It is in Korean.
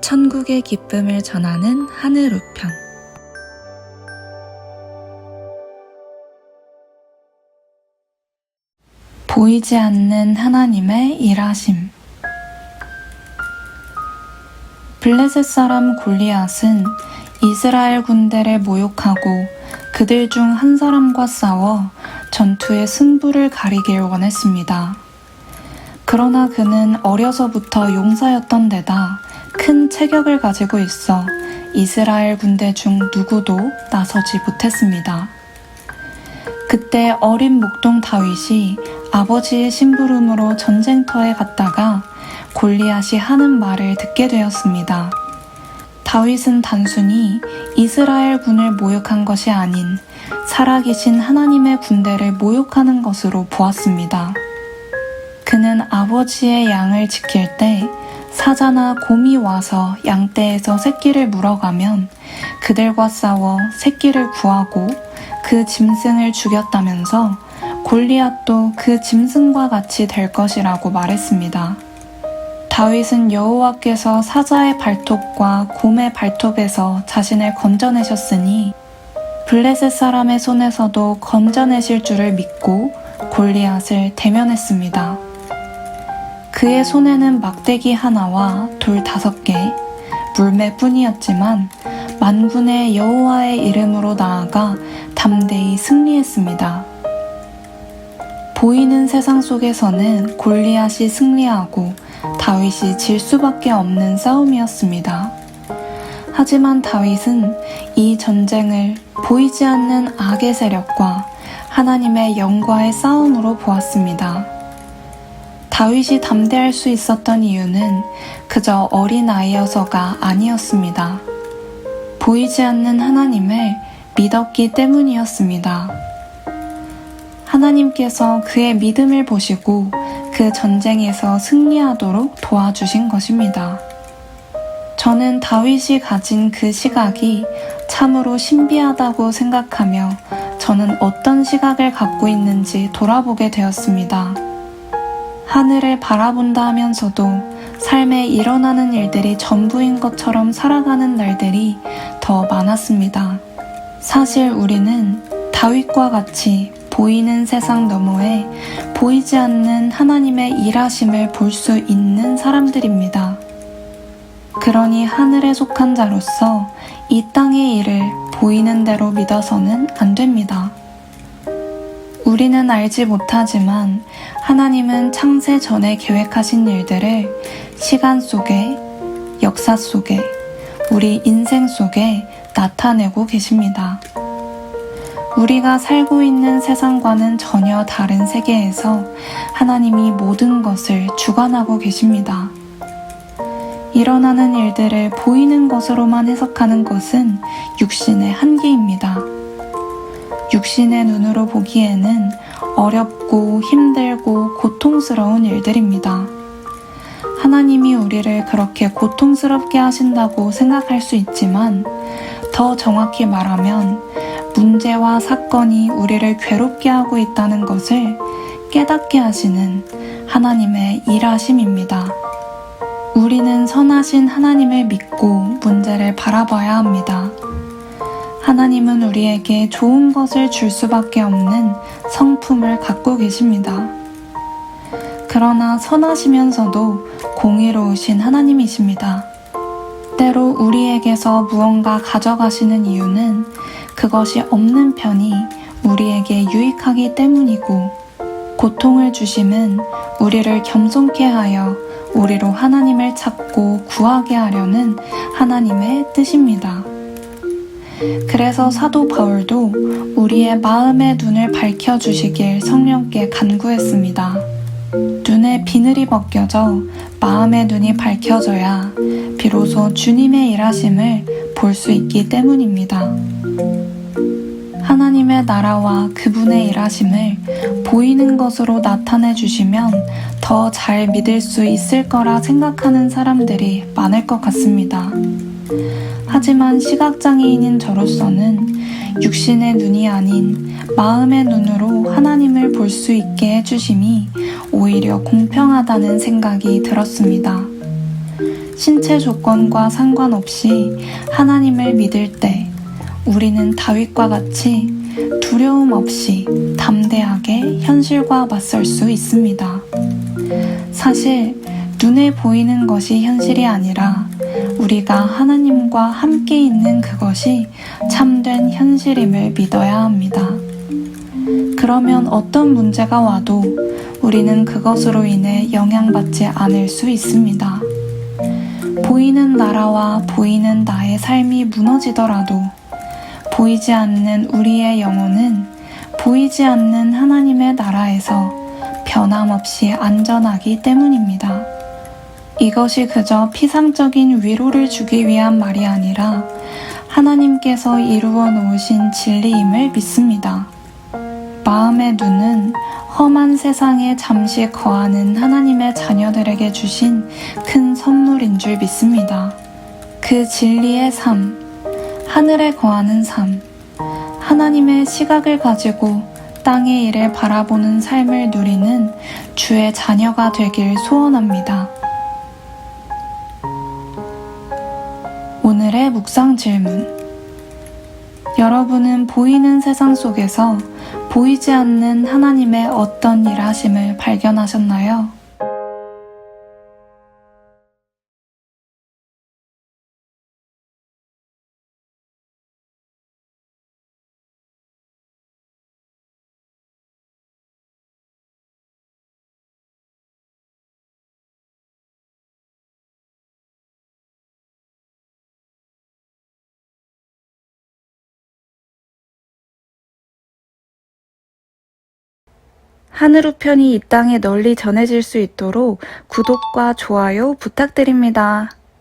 천국의 기쁨을 전하는 하늘 우편. 보이지 않는 하나님의 일하심. 블레셋 사람 골리앗은 이스라엘 군대를 모욕하고 그들 중 한 사람과 싸워 전투의 승부를 가리길 원했습니다. 그러나 그는 어려서부터 용사였던 데다 큰 체격을 가지고 있어 이스라엘 군대 중 누구도 나서지 못했습니다. 그때 어린 목동 다윗이 아버지의 심부름으로 전쟁터에 갔다가 골리앗이 하는 말을 듣게 되었습니다. 다윗은 단순히 이스라엘 군을 모욕한 것이 아닌 살아계신 하나님의 군대를 모욕하는 것으로 보았습니다. 그는 아버지의 양을 지킬 때 사자나 곰이 와서 양떼에서 새끼를 물어가면 그들과 싸워 새끼를 구하고 그 짐승을 죽였다면서 골리앗도 그 짐승과 같이 될 것이라고 말했습니다. 다윗은 여호와께서 사자의 발톱과 곰의 발톱에서 자신을 건져내셨으니 블레셋 사람의 손에서도 건져내실 줄을 믿고 골리앗을 대면했습니다. 그의 손에는 막대기 하나와 돌 5개, 물매뿐이었지만 만군의 여호와의 이름으로 나아가 담대히 승리했습니다. 보이는 세상 속에서는 골리앗이 승리하고 다윗이 질 수밖에 없는 싸움이었습니다. 하지만 다윗은 이 전쟁을 보이지 않는 악의 세력과 하나님의 영과의 싸움으로 보았습니다. 다윗이 담대할 수 있었던 이유는 그저 어린아이여서가 아니었습니다. 보이지 않는 하나님을 믿었기 때문이었습니다. 하나님께서 그의 믿음을 보시고 그 전쟁에서 승리하도록 도와주신 것입니다. 저는 다윗이 가진 그 시각이 참으로 신비하다고 생각하며 저는 어떤 시각을 갖고 있는지 돌아보게 되었습니다. 하늘을 바라본다 하면서도 삶에 일어나는 일들이 전부인 것처럼 살아가는 날들이 더 많았습니다. 사실 우리는 다윗과 같이 보이는 세상 너머에 보이지 않는 하나님의 일하심을 볼 수 있는 사람들입니다. 그러니 하늘에 속한 자로서 이 땅의 일을 보이는 대로 믿어서는 안 됩니다. 우리는 알지 못하지만 하나님은 창세 전에 계획하신 일들을 시간 속에, 역사 속에, 우리 인생 속에 나타내고 계십니다. 우리가 살고 있는 세상과는 전혀 다른 세계에서 하나님이 모든 것을 주관하고 계십니다. 일어나는 일들을 보이는 것으로만 해석하는 것은 육신의 한계입니다. 육신의 눈으로 보기에는 어렵고 힘들고 고통스러운 일들입니다. 하나님이 우리를 그렇게 고통스럽게 하신다고 생각할 수 있지만 더 정확히 말하면 문제와 사건이 우리를 괴롭게 하고 있다는 것을 깨닫게 하시는 하나님의 일하심입니다. 우리는 선하신 하나님을 믿고 문제를 바라봐야 합니다. 하나님은 우리에게 좋은 것을 줄 수밖에 없는 성품을 갖고 계십니다. 그러나 선하시면서도 공의로우신 하나님이십니다. 때로 우리에게서 무언가 가져가시는 이유는 그것이 없는 편이 우리에게 유익하기 때문이고, 고통을 주심은 우리를 겸손케 하여 우리로 하나님을 찾고 구하게 하려는 하나님의 뜻입니다. 그래서 사도 바울도 우리의 마음의 눈을 밝혀주시길 성령께 간구했습니다. 눈의 비늘이 벗겨져 마음의 눈이 밝혀져야 비로소 주님의 일하심을 볼 수 있기 때문입니다. 하나님의 나라와 그분의 일하심을 보이는 것으로 나타내 주시면 더 잘 믿을 수 있을 거라 생각하는 사람들이 많을 것 같습니다. 하지만 시각장애인인 저로서는 육신의 눈이 아닌 마음의 눈으로 하나님을 볼 수 있게 해주심이 오히려 공평하다는 생각이 들었습니다. 신체 조건과 상관없이 하나님을 믿을 때 우리는 다윗과 같이 두려움 없이 담대하게 현실과 맞설 수 있습니다. 사실 눈에 보이는 것이 현실이 아니라 우리가 하나님과 함께 있는 그것이 참된 현실임을 믿어야 합니다. 그러면 어떤 문제가 와도 우리는 그것으로 인해 영향받지 않을 수 있습니다. 보이는 나라와 보이는 나의 삶이 무너지더라도 보이지 않는 우리의 영혼은 보이지 않는 하나님의 나라에서 변함없이 안전하기 때문입니다. 이것이 그저 피상적인 위로를 주기 위한 말이 아니라 하나님께서 이루어 놓으신 진리임을 믿습니다. 마음의 눈은 험한 세상에 잠시 거하는 하나님의 자녀들에게 주신 큰 선물인 줄 믿습니다. 그 진리의 삶, 하늘에 거하는 삶, 하나님의 시각을 가지고 땅의 일을 바라보는 삶을 누리는 주의 자녀가 되길 소원합니다. 오늘의 묵상 질문. 여러분은 보이는 세상 속에서 보이지 않는 하나님의 어떤 일하심을 발견하셨나요? 하늘 우편이 이 땅에 널리 전해질 수 있도록 구독과 좋아요 부탁드립니다.